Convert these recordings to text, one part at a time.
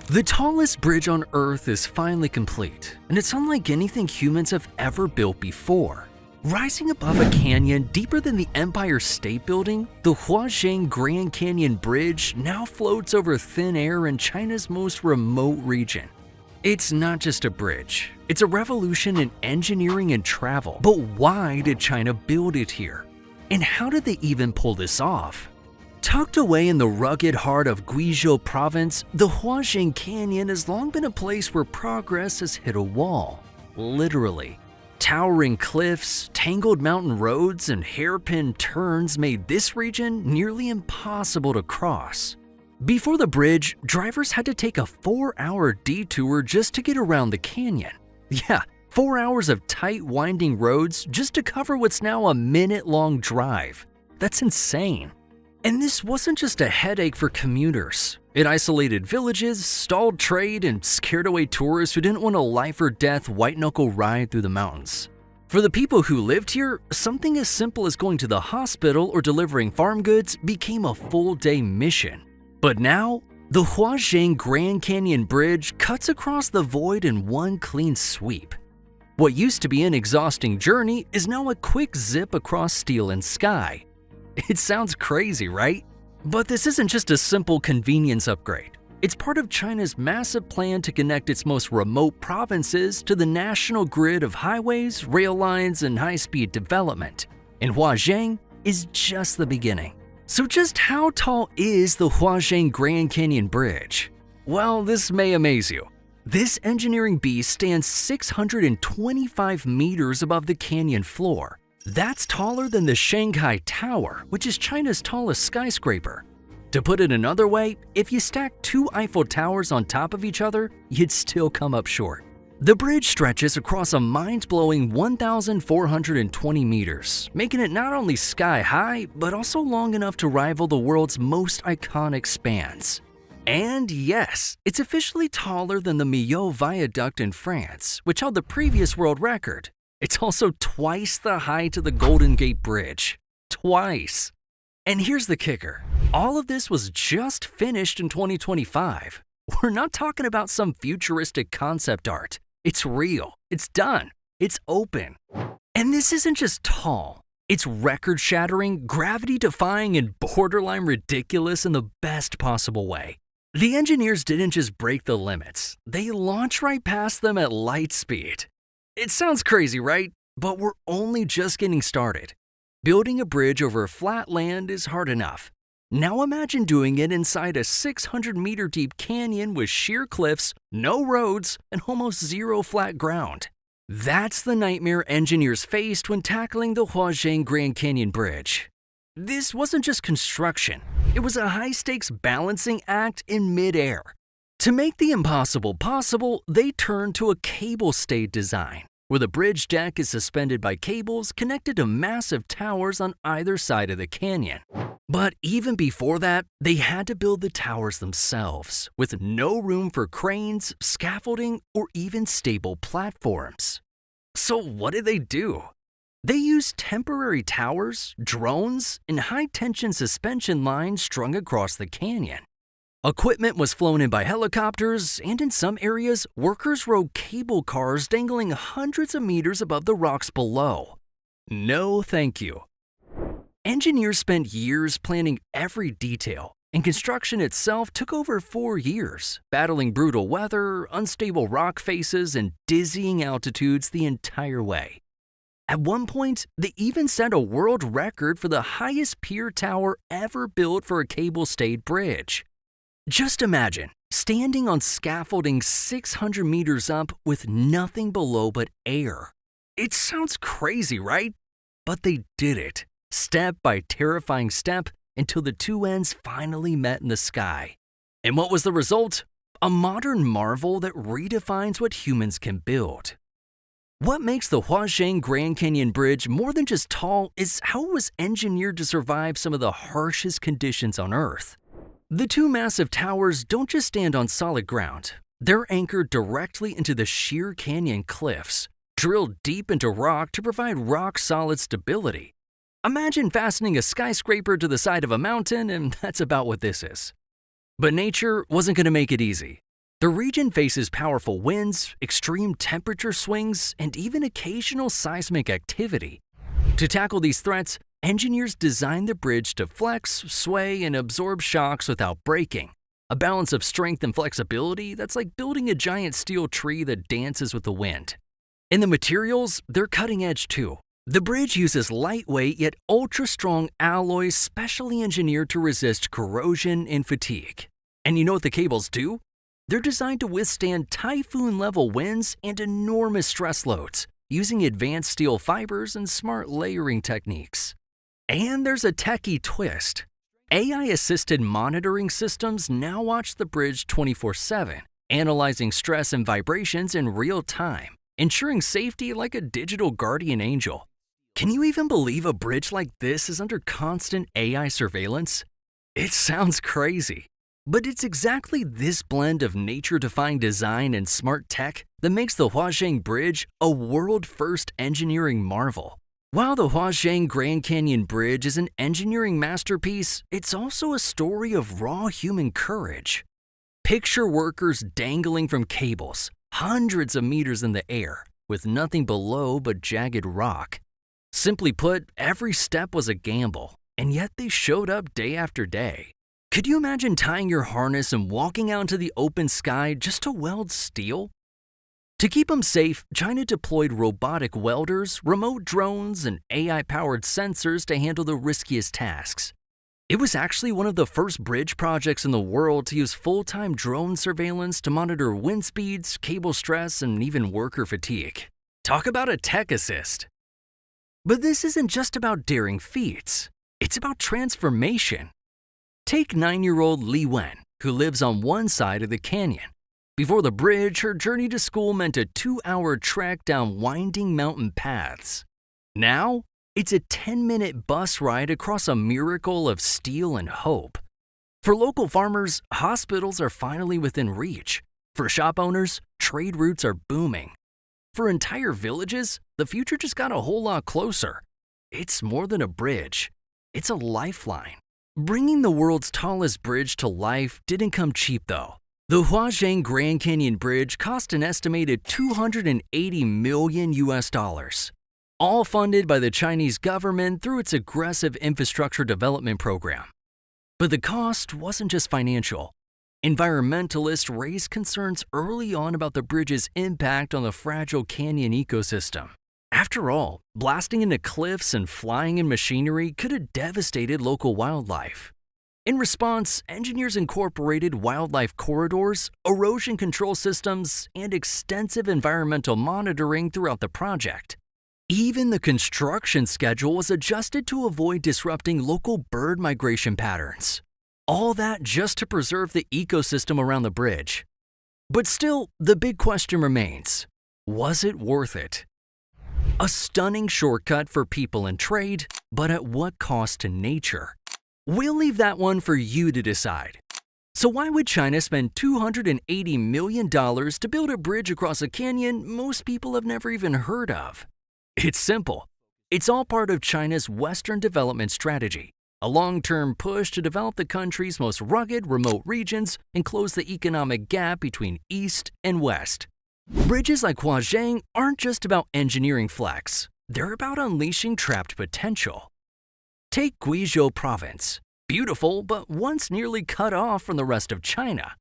The tallest bridge on Earth is finally complete, and it's unlike anything humans have ever built before. Rising above a canyon deeper than the Empire State Building, the Huazhang Grand Canyon Bridge now floats over thin air in China's most remote region. It's not just a bridge, it's a revolution in engineering and travel. But why did China build it here? And how did they even pull this off? Tucked away in the rugged heart of Guizhou province, the Huazhang Canyon has long been a place where progress has hit a wall. Literally. Towering cliffs, tangled mountain roads, and hairpin turns made this region nearly impossible to cross. Before the bridge, drivers had to take a 4-hour detour just to get around the canyon. Yeah, 4 hours of tight, winding roads just to cover what's now a minute-long drive. That's insane. And this wasn't just a headache for commuters. It isolated villages, stalled trade, and scared away tourists who didn't want a life-or-death white-knuckle ride through the mountains. For the people who lived here, something as simple as going to the hospital or delivering farm goods became a full-day mission. But now, the Huazhang Grand Canyon Bridge cuts across the void in one clean sweep. What used to be an exhausting journey is now a quick zip across steel and sky. It sounds crazy, right? But this isn't just a simple convenience upgrade. It's part of China's massive plan to connect its most remote provinces to the national grid of highways, rail lines, and high-speed development. And Huazhang is just the beginning. So just how tall is the Huazhang Grand Canyon Bridge? Well, this may amaze you. This engineering beast stands 625 meters above the canyon floor. That's taller than the Shanghai Tower, which is China's tallest skyscraper. To put it another way, if you stack 2 Eiffel Towers on top of each other, you'd still come up short. The bridge stretches across a mind-blowing 1,420 meters, making it not only sky-high, but also long enough to rival the world's most iconic spans. And yes, it's officially taller than the Millau Viaduct in France, which held the previous world record. It's also twice the height of the Golden Gate Bridge. Twice. And here's the kicker. All of this was just finished in 2025. We're not talking about some futuristic concept art. It's real. It's done. It's open. And this isn't just tall. It's record-shattering, gravity-defying, and borderline ridiculous in the best possible way. The engineers didn't just break the limits. They launched right past them at light speed. It sounds crazy, right? But we're only just getting started. Building a bridge over flat land is hard enough. Now imagine doing it inside a 600-meter deep canyon with sheer cliffs, no roads, and almost zero flat ground. That's the nightmare engineers faced when tackling the Huazhang Grand Canyon Bridge. This wasn't just construction. It was a high-stakes balancing act in mid-air. To make the impossible possible, they turned to a cable-stayed design, where the bridge deck is suspended by cables connected to massive towers on either side of the canyon. But even before that, they had to build the towers themselves, with no room for cranes, scaffolding, or even stable platforms. So what did they do? They used temporary towers, drones, and high-tension suspension lines strung across the canyon. Equipment was flown in by helicopters, and in some areas, workers rode cable cars dangling hundreds of meters above the rocks below. No thank you. Engineers spent years planning every detail, and construction itself took over 4 years, battling brutal weather, unstable rock faces, and dizzying altitudes the entire way. At one point, they even set a world record for the highest pier tower ever built for a cable-stayed bridge. Just imagine standing on scaffolding 600 meters up with nothing below but air. It sounds crazy, right? But they did it, step by terrifying step, until the two ends finally met in the sky. And what was the result? A modern marvel that redefines what humans can build. What makes the Huazhang Grand Canyon Bridge more than just tall is how it was engineered to survive some of the harshest conditions on Earth. The two massive towers don't just stand on solid ground. They're anchored directly into the sheer canyon cliffs, drilled deep into rock to provide rock-solid stability. Imagine fastening a skyscraper to the side of a mountain, and that's about what this is. But nature wasn't going to make it easy. The region faces powerful winds, extreme temperature swings, and even occasional seismic activity. To tackle these threats, engineers designed the bridge to flex, sway, and absorb shocks without breaking. A balance of strength and flexibility that's like building a giant steel tree that dances with the wind. And the materials, they're cutting edge too. The bridge uses lightweight yet ultra-strong alloys specially engineered to resist corrosion and fatigue. And you know what the cables do? They're designed to withstand typhoon-level winds and enormous stress loads, using advanced steel fibers and smart layering techniques. And there's a techie twist. AI-assisted monitoring systems now watch the bridge 24/7, analyzing stress and vibrations in real time, ensuring safety like a digital guardian angel. Can you even believe a bridge like this is under constant AI surveillance? It sounds crazy, but it's exactly this blend of nature-defying design and smart tech that makes the Huazhang Bridge a world-first engineering marvel. While the Huazhang Grand Canyon Bridge is an engineering masterpiece, it's also a story of raw human courage. Picture workers dangling from cables, hundreds of meters in the air, with nothing below but jagged rock. Simply put, every step was a gamble, and yet they showed up day after day. Could you imagine tying your harness and walking out into the open sky just to weld steel? To keep them safe, China deployed robotic welders, remote drones, and AI-powered sensors to handle the riskiest tasks. It was actually one of the first bridge projects in the world to use full-time drone surveillance to monitor wind speeds, cable stress, and even worker fatigue. Talk about a tech assist. But this isn't just about daring feats. It's about transformation. Take 9-year-old Li Wen, who lives on one side of the canyon. Before the bridge, her journey to school meant a 2-hour trek down winding mountain paths. Now, it's a 10-minute bus ride across a miracle of steel and hope. For local farmers, hospitals are finally within reach. For shop owners, trade routes are booming. For entire villages, the future just got a whole lot closer. It's more than a bridge. It's a lifeline. Bringing the world's tallest bridge to life didn't come cheap though. The Huazhang Grand Canyon Bridge cost an estimated $280 million, all funded by the Chinese government through its aggressive infrastructure development program. But the cost wasn't just financial. Environmentalists raised concerns early on about the bridge's impact on the fragile canyon ecosystem. After all, blasting into cliffs and flying in machinery could have devastated local wildlife. In response, engineers incorporated wildlife corridors, erosion control systems, and extensive environmental monitoring throughout the project. Even the construction schedule was adjusted to avoid disrupting local bird migration patterns. All that just to preserve the ecosystem around the bridge. But still, the big question remains, was it worth it? A stunning shortcut for people and trade, but at what cost to nature? We'll leave that one for you to decide. So why would China spend $280 million to build a bridge across a canyon most people have never even heard of? It's simple. It's all part of China's Western development strategy, a long-term push to develop the country's most rugged, remote regions and close the economic gap between East and West. Bridges like Huazhang aren't just about engineering flex. They're about unleashing trapped potential. Take Guizhou Province, beautiful but once nearly cut off from the rest of China.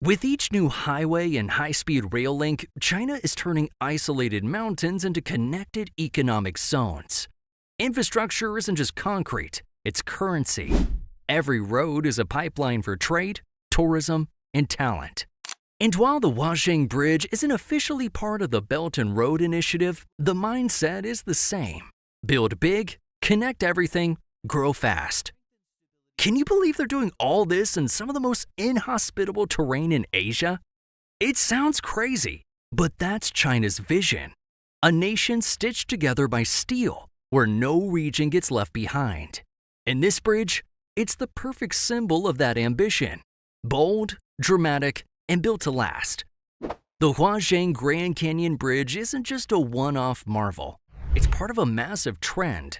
With each new highway and high-speed rail link, China is turning isolated mountains into connected economic zones. Infrastructure isn't just concrete, it's currency. Every road is a pipeline for trade, tourism, and talent. And while the Huazhang Bridge isn't officially part of the Belt and Road Initiative, the mindset is the same. Build big, connect everything, grow fast. Can you believe they're doing all this in some of the most inhospitable terrain in Asia? It sounds crazy, but that's China's vision. A nation stitched together by steel, where no region gets left behind. And this bridge, it's the perfect symbol of that ambition. Bold, dramatic, and built to last. The Huazhang Grand Canyon Bridge isn't just a one-off marvel. It's part of a massive trend.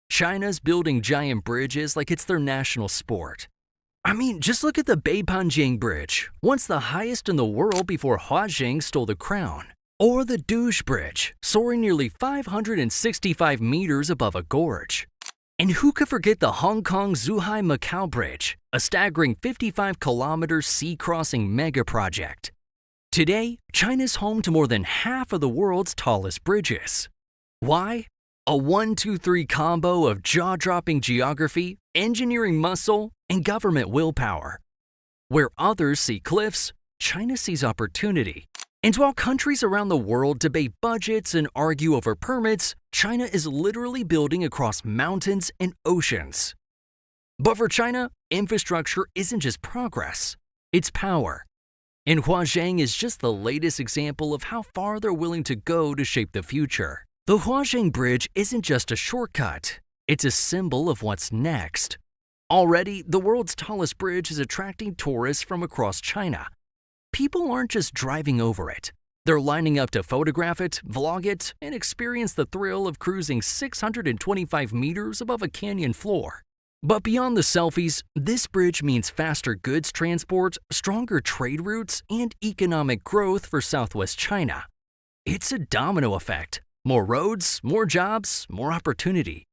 China's building giant bridges like it's their national sport. I mean, just look at the Beipanjiang Bridge, once the highest in the world before Huazhang stole the crown. Or the Douche Bridge, soaring nearly 565 meters above a gorge. And who could forget the Hong Kong-Zhuhai-Macau Bridge, a staggering 55-kilometer sea-crossing megaproject. Today, China's home to more than half of the world's tallest bridges. Why? A 1-2-3 combo of jaw-dropping geography, engineering muscle, and government willpower. Where others see cliffs, China sees opportunity. And while countries around the world debate budgets and argue over permits, China is literally building across mountains and oceans. But for China, infrastructure isn't just progress, it's power. And Huazhang is just the latest example of how far they're willing to go to shape the future. The Huazhang Bridge isn't just a shortcut, it's a symbol of what's next. Already, the world's tallest bridge is attracting tourists from across China. People aren't just driving over it. They're lining up to photograph it, vlog it, and experience the thrill of cruising 625 meters above a canyon floor. But beyond the selfies, this bridge means faster goods transport, stronger trade routes, and economic growth for Southwest China. It's a domino effect. More roads, more jobs, more opportunity.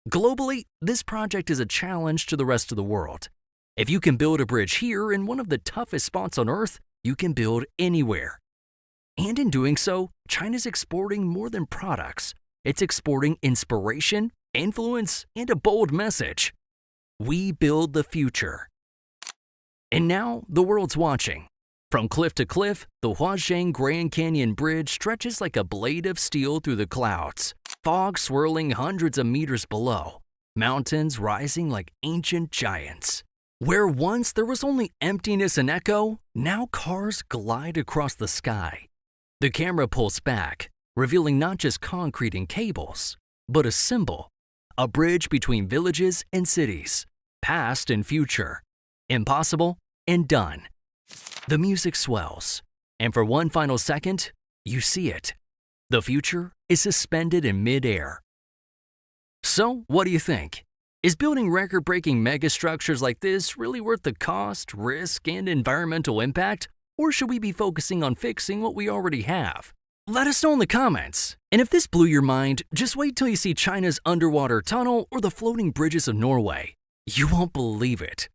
Globally, this project is a challenge to the rest of the world. If you can build a bridge here in one of the toughest spots on Earth, you can build anywhere. And in doing so, China's exporting more than products. It's exporting inspiration, influence, and a bold message. We build the future. And now, the world's watching. From cliff to cliff, the Huazhang Grand Canyon Bridge stretches like a blade of steel through the clouds, fog swirling hundreds of meters below, mountains rising like ancient giants. Where once there was only emptiness and echo, now cars glide across the sky. The camera pulls back, revealing not just concrete and cables, but a symbol, a bridge between villages and cities, past and future, impossible and done. The music swells, and for one final second, you see it. The future is suspended in mid-air. So, what do you think? Is building record-breaking megastructures like this really worth the cost, risk, and environmental impact? Or should we be focusing on fixing what we already have? Let us know in the comments. And if this blew your mind, just wait till you see China's underwater tunnel or the floating bridges of Norway. You won't believe it.